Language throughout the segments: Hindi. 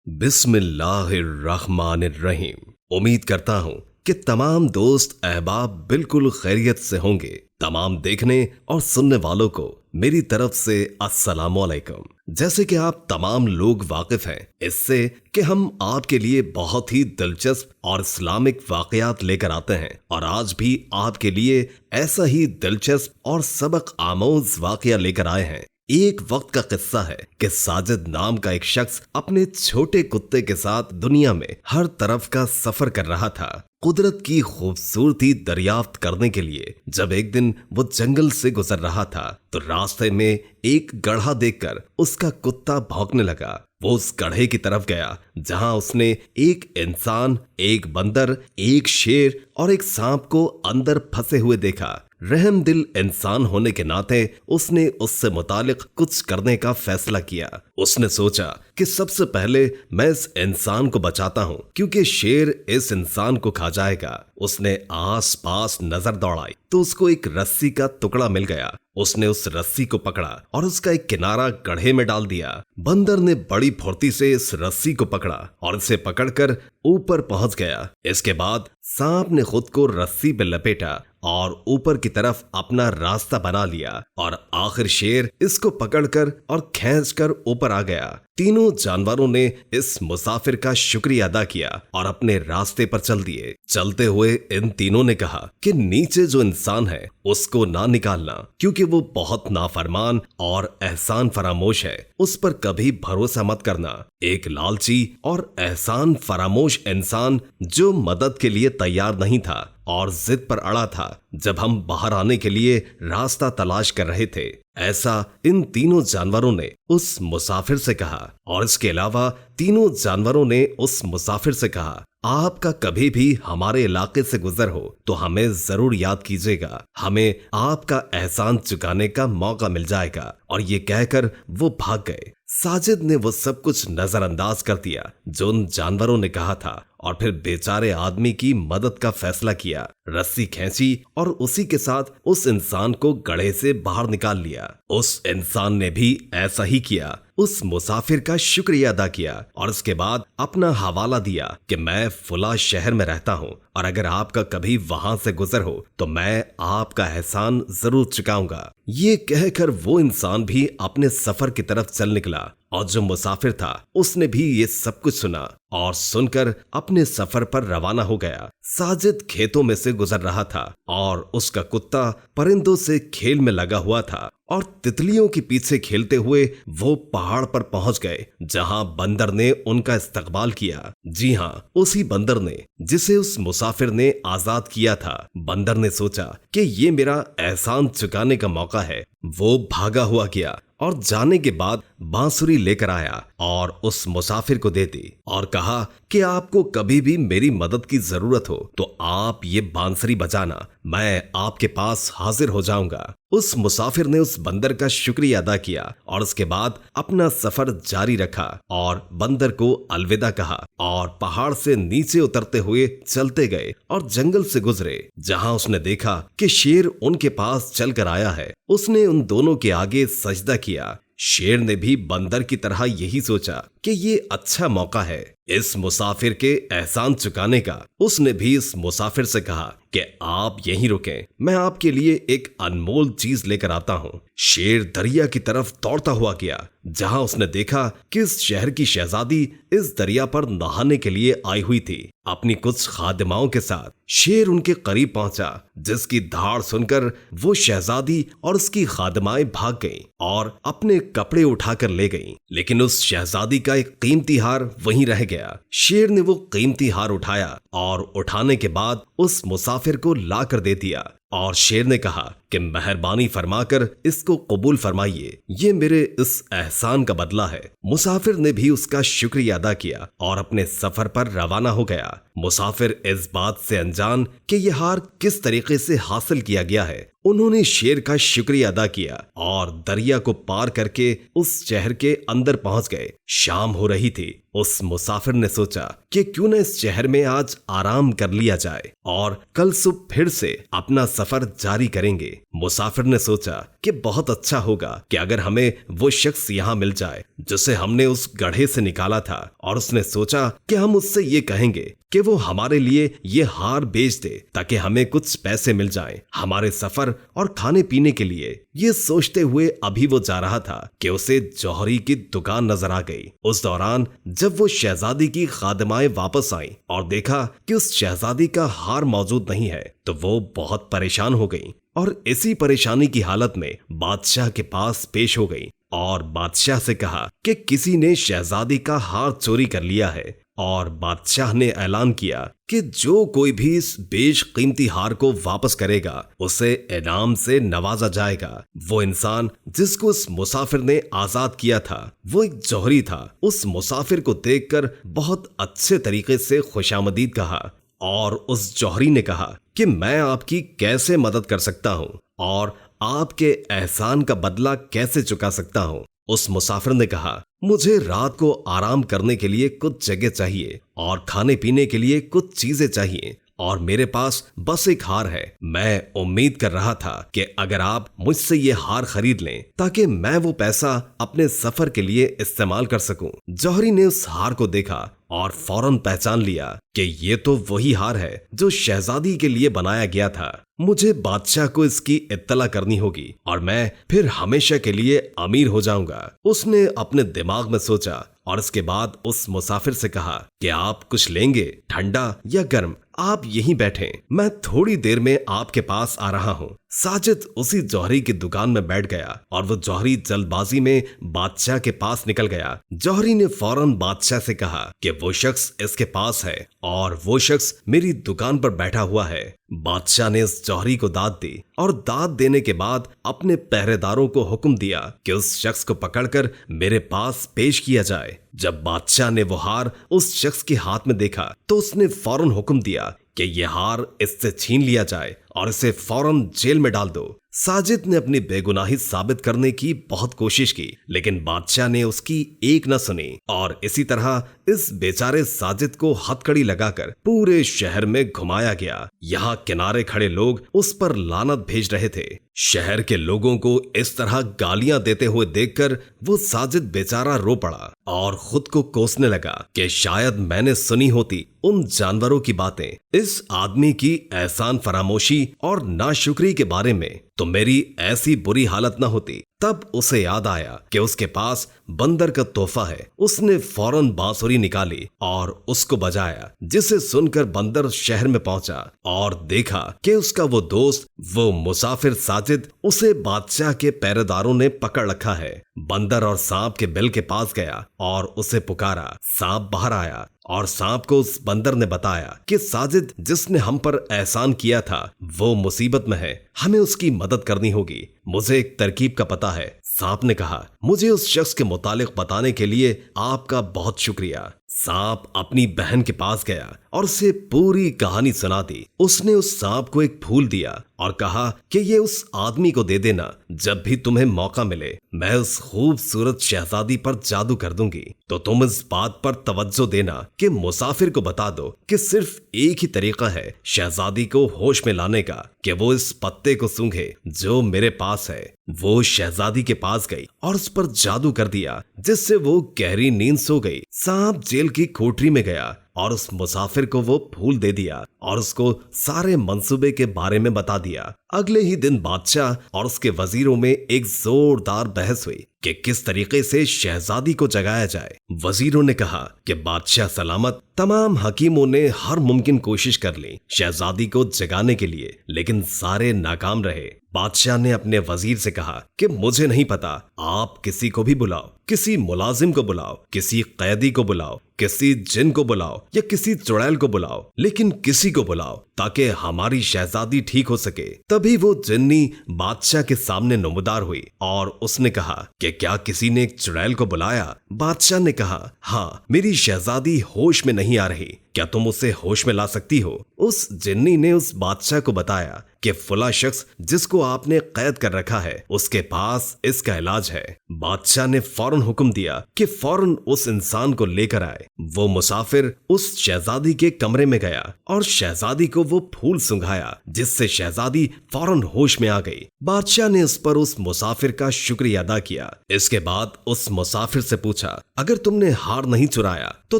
बिस्मिल्लाहिर्रहमानिर्रहीम। उम्मीद करता हूँ कि तमाम दोस्त अहबाब बिल्कुल खैरियत से होंगे। तमाम देखने और सुनने वालों को मेरी तरफ से अस्सलामुअलैकुम। जैसे कि आप तमाम लोग वाकिफ हैं इससे कि हम आपके लिए बहुत ही दिलचस्प और इस्लामिक वाकयात लेकर आते हैं और आज भी आपके लिए ऐसा ही दिलचस्प और सबक आमोज वाकया लेकर आए हैं। एक वक्त का किस्सा है कि साजिद नाम का एक शख्स अपने छोटे कुत्ते के साथ दुनिया में हर तरफ का सफर कर रहा था, कुदरत की खूबसूरती दरियाफ्त करने के लिए। जब एक दिन वो जंगल से गुजर रहा था तो रास्ते में एक गड्ढा देखकर उसका कुत्ता भौंकने लगा। वो उस गड्ढे की तरफ गया जहां उसने एक इंसान, एक बंदर, एक शेर और एक सांप को अंदर फंसे हुए देखा। रहम दिल इंसान होने के नाते उसने उससे मुतालिक कुछ करने का फैसला किया। उसने सोचा कि सबसे पहले मैं इस इंसान को बचाता हूँ क्योंकि शेर इस इंसान को खा जाएगा। उसने आस पास नजर दौड़ाई तो उसको एक रस्सी का टुकड़ा मिल गया। उसने उस रस्सी को पकड़ा और उसका एक किनारा गड्ढे में डाल दिया। बंदर ने बड़ी फुर्ती से इस रस्सी को पकड़ा और इसे पकड़कर ऊपर पहुंच गया। इसके बाद सांप ने खुद को रस्सी पे लपेटा और ऊपर की तरफ अपना रास्ता बना लिया और आखिर शेर इसको पकड़कर और खींचकर ऊपर आ गया। तीनों जानवरों ने इस मुसाफिर का शुक्रिया अदा किया और अपने रास्ते पर चल दिए। चलते हुए इन तीनों ने कहा कि नीचे जो इंसान है उसको ना निकालना क्योंकि वो बहुत नाफरमान और एहसान फरामोश है। उस पर कभी भरोसा मत करना। एक लालची और एहसान फरामोश इंसान जो मदद के लिए तैयार नहीं था और जिद पर अड़ा था जब हम बाहर आने के लिए रास्ता तलाश कर रहे थे। ऐसा इन तीनों जानवरों ने उस मुसाफिर से कहा और इसके अलावा तीनों जानवरों ने उस मुसाफिर से कहा, आपका कभी भी हमारे इलाके से गुजर हो तो हमें जरूर याद कीजिएगा, हमें आपका एहसान चुकाने का मौका मिल जाएगा। और ये कहकर वो भाग गए। साजिद ने वो सब कुछ नजरअंदाज कर दिया जो उन जानवरों ने कहा था और फिर बेचारे आदमी की मदद का फैसला किया। रस्सी खींची और उसी के साथ उस इंसान को गड्ढे से बाहर निकाल लिया। उस इंसान ने भी ऐसा ही किया, उस मुसाफिर का शुक्रिया अदा किया और उसके बाद अपना हवाला दिया कि मैं फुला शहर में रहता हूँ और अगर आपका कभी वहां से गुजर हो तो मैं आपका एहसान जरूर चुकाऊंगा। ये कहकर वो इंसान भी अपने सफर की तरफ चल निकला और जो मुसाफिर था उसने भी ये सब कुछ सुना और सुनकर अपने सफर पर रवाना हो गया। साजिद खेतों में से गुजर रहा था और उसका कुत्ता परिंदों से खेल में लगा हुआ था और तितलियों के पीछे खेलते हुए वो पहाड़ पर पहुंच गए जहां बंदर ने उनका इस्तकबाल किया। जी हाँ, उसी बंदर ने जिसे उस मुसाफिर ने आजाद किया था। बंदर ने सोचा कि ये मेरा एहसान चुकाने का मौका है। वो भागा हुआ गया और जाने के बाद बांसुरी लेकर आया और उस मुसाफिर को दे दी और कहा कि आपको कभी भी मेरी मदद की जरूरत हो तो आप ये बांसुरी बजाना, मैं आपके पास हाजिर हो जाऊंगा। उस मुसाफिर ने उस बंदर का शुक्रिया अदा किया और उसके बाद अपना सफर जारी रखा और बंदर को अलविदा कहा और पहाड़ से नीचे उतरते हुए चलते गए और जंगल से गुजरे। जहां उसने देखा कि शेर उनके पास चलकर आया है, उसने उन दोनों के आगे सजदा किया। शेर ने भी बंदर की तरह यही सोचा कि ये अच्छा मौका है इस मुसाफिर के एहसान चुकाने का। उसने भी इस मुसाफिर से कहा कि आप यहीं रुकें, मैं आपके लिए एक अनमोल चीज लेकर आता हूँ। शेर दरिया की तरफ दौड़ता हुआ गया जहां उसने देखा कि इस शहर की शहजादी इस दरिया पर नहाने के लिए आई हुई थी अपनी कुछ खादिमाओं के साथ। शेर उनके करीब पहुंचा जिसकी धाड़ सुनकर वो शहजादी और उसकी खादिमाएं भाग गईं और अपने कपड़े उठाकर ले गईं, लेकिन उस शहजादी का एक कीमती हार वहीं रह गया। शेर ने वो कीमती हार उठाया और उठाने के बाद उस मुसाफिर को ला कर दे दिया और शेर ने कहा कि मेहरबानी फरमाकर इसको कबूल फरमाइए, ये मेरे इस एहसान का बदला है। मुसाफिर ने भी उसका शुक्रिया अदा किया और अपने सफर पर रवाना हो गया। मुसाफिर इस बात से अनजान कि यह हार किस तरीके से हासिल किया गया है, उन्होंने शेर का शुक्रिया अदा किया और दरिया को पार करके उस शहर के अंदर पहुंच गए। शाम हो रही थी। उस मुसाफिर ने सोचा कि क्यों न इस शहर में आज आराम कर लिया जाए और कल सुबह फिर से अपना सफर जारी करेंगे। मुसाफिर ने सोचा कि बहुत अच्छा होगा कि अगर हमें वो शख्स यहाँ मिल जाए जिसे हमने उस गड्ढे से निकाला था, और उसने सोचा कि हम उससे ये कहेंगे कि वो हमारे लिए ये हार बेच दे ताकि हमें कुछ पैसे मिल जाएं हमारे सफर और खाने पीने के लिए। ये सोचते हुए अभी वो जा रहा था कि उसे जौहरी की दुकान नजर आ गई। उस दौरान जब वो शहजादी की खादिमाएं वापस आई और देखा कि उस शहजादी का हार मौजूद नहीं है तो वो बहुत परेशान हो गई और इसी परेशानी की हालत में बादशाह के पास पेश हो गई और बादशाह से कहा कि किसी ने शहजादी का हार चोरी कर लिया है। और बादशाह ने ऐलान किया कि जो कोई भी इस बेशकीमती हार को वापस करेगा उसे इनाम से नवाजा जाएगा। वो इंसान जिसको उस मुसाफिर ने आजाद किया था वो एक जौहरी था। उस मुसाफिर को देखकर बहुत अच्छे तरीके से खुशामदीद कहा और उस जौहरी ने कहा कि मैं आपकी कैसे मदद कर सकता हूँ और आपके एहसान का बदला कैसे चुका सकता हूँ। उस मुसाफिर ने कहा, मुझे रात को आराम करने के लिए कुछ जगह चाहिए और खाने पीने के लिए कुछ चीजें चाहिए और मेरे पास बस एक हार है। मैं उम्मीद कर रहा था कि अगर आप मुझसे ये हार खरीद लें ताकि मैं वो पैसा अपने सफर के लिए इस्तेमाल कर सकूं। जौहरी ने उस हार को देखा और फौरन पहचान लिया कि ये तो वही हार है जो शहजादी के लिए बनाया गया था। मुझे बादशाह को इसकी इत्तला करनी होगी और मैं फिर हमेशा के लिए अमीर हो जाऊंगा। उसने अपने दिमाग में सोचा और इसके बाद उस मुसाफिर से कहा कि आप कुछ लेंगे, ठंडा या गर्म? आप यहीं बैठें, मैं थोड़ी देर में आपके पास आ रहा हूँ। साजिद उसी जौहरी की दुकान में बैठ गया और वो जौहरी जल्दबाजी में बादशाह के पास निकल गया। जौहरी ने फौरन बादशाह से कहा कि वो शख्स इसके पास है और वो शख्स मेरी दुकान पर बैठा हुआ है। बादशाह ने उस जौहरी को दाद दी और दाद देने के बाद अपने पहरेदारों को हुक्म दिया कि उस शख्स को पकड़कर मेरे पास पेश किया जाए। जब बादशाह ने वो हार उस शख्स के हाथ में देखा तो उसने फौरन हुक्म दिया कि यह हार इससे छीन लिया जाए और इसे फौरन जेल में डाल दो। साजिद ने अपनी बेगुनाही साबित करने की बहुत कोशिश की लेकिन बादशाह ने उसकी एक न सुनी और इसी तरह इस बेचारे साजिद को हथकड़ी लगाकर पूरे शहर में घुमाया गया। यहाँ किनारे खड़े लोग उस पर लानत भेज रहे थे। शहर के लोगों को इस तरह गालियां देते हुए देखकर वो साजिद बेचारा रो पड़ा और खुद को कोसने लगा कि शायद मैंने सुनी होती उन जानवरों की बातें इस आदमी की एहसान फरामोशी और नाशुक्री के बारे में तो मेरी ऐसी बुरी हालत न होती। तब उसे याद आया कि उसके पास बंदर का तोहफा है। उसने फौरन बांसुरी निकाली और उसको बजाया, जिसे सुनकर बंदर शहर में पहुंचा और देखा कि उसका वो दोस्त वो मुसाफिर साजिद उसे बादशाह के पहरेदारों ने पकड़ रखा है। बंदर और सांप के बिल के पास गया और उसे पुकारा। सांप बाहर आया और सांप को उस बंदर ने बताया कि साजिद जिसने हम पर एहसान किया था वो मुसीबत में है, हमें उसकी मदद करनी होगी। मुझे एक तरकीब का पता है। सांप ने कहा, मुझे उस शख्स के मुतालिक बताने के लिए आपका बहुत शुक्रिया। सांप अपनी बहन के पास गया और उसे पूरी कहानी सुना दी। उसने उस सांप को एक फूल दिया और कहा कि ये उस आदमी को दे देना, जब भी तुम्हें मौका मिले मैं उस खूबसूरत शहजादी पर जादू कर दूंगी। तो तुम इस बात पर तवज्जो देना कि मुसाफिर को बता दो कि सिर्फ एक ही तरीका है शहजादी को होश में लाने का कि वो इस पत्ते को सूंघे जो मेरे पास है। वो शहजादी के पास गई और उस पर जादू कर दिया जिससे वो गहरी नींद सो गई। सांप जेल की कोठरी में गया और उस मुसाफिर को वो फूल दे दिया और उसको सारे मंसूबे के बारे में बता दिया। अगले ही दिन बादशाह और उसके वजीरों में एक जोरदार बहस हुई कि किस तरीके से शहजादी को जगाया जाए। वजीरों ने कहा कि बादशाह सलामत। तमाम हकीमों ने हर मुमकिन कोशिश कर ली शहजादी को जगाने के लिए, लेकिन सारे नाकाम रहे। बादशाह ने अपने वजीर से कहा कि मुझे नहीं पता, आप किसी को भी बुलाओ, किसी मुलाजिम को बुलाओ, किसी कैदी को बुलाओ, किसी जिन को बुलाओ या किसी चुड़ैल को बुलाओ, लेकिन किसी को बुलाओ ताकि हमारी शहजादी ठीक हो सके। तभी वो जिन्नी बादशाह के सामने नमूदार हुई और उसने कहा कि क्या किसी ने एक चुड़ैल को बुलाया? बादशाह ने कहा, हाँ, मेरी शहजादी होश में नहीं आ रही, क्या तुम उसे होश में ला सकती हो? उस जिन्नी ने उस बादशाह को बताया कि फला शख्स जिसको आपने कैद कर रखा है उसके पास इसका इलाज है। बादशाह ने फौरन हुक्म दिया कि फौरन उस इंसान को लेकर आए। वो मुसाफिर उस शहजादी के कमरे में गया और शहजादी को वो फूल सुंघाया, जिससे शहजादी फौरन होश में आ गई। बादशाह ने उस पर उस मुसाफिर का शुक्रिया अदा किया। इसके बाद उस मुसाफिर से पूछा, अगर तुमने हार नहीं चुराया तो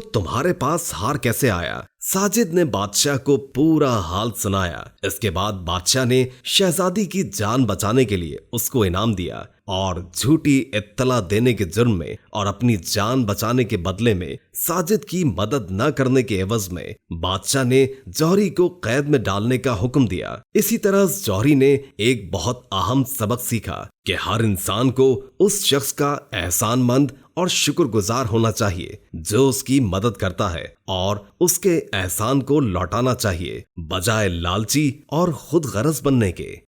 तुम्हारे पास हार कैसे आया? साजिद ने बादशाह को पूरा हाल सुनाया। इसके बाद बादशाह ने शहजादी की जान बचाने के लिए उसको इनाम दिया और झूठी इत्तला देने के जुर्म में और अपनी जान बचाने के बदले में साजिद की मदद न करने के एवज में बादशाह ने जौहरी को कैद में डालने का हुक्म दिया। इसी तरह जौहरी ने एक बहुत अहम सबक सीखा कि हर इंसान को उस शख्स का एहसानमंद और शुक्रगुजार होना चाहिए जो उसकी मदद करता है, और उसके एहसान को लौटाना चाहिए बजाय लालची और खुद गरज बनने के।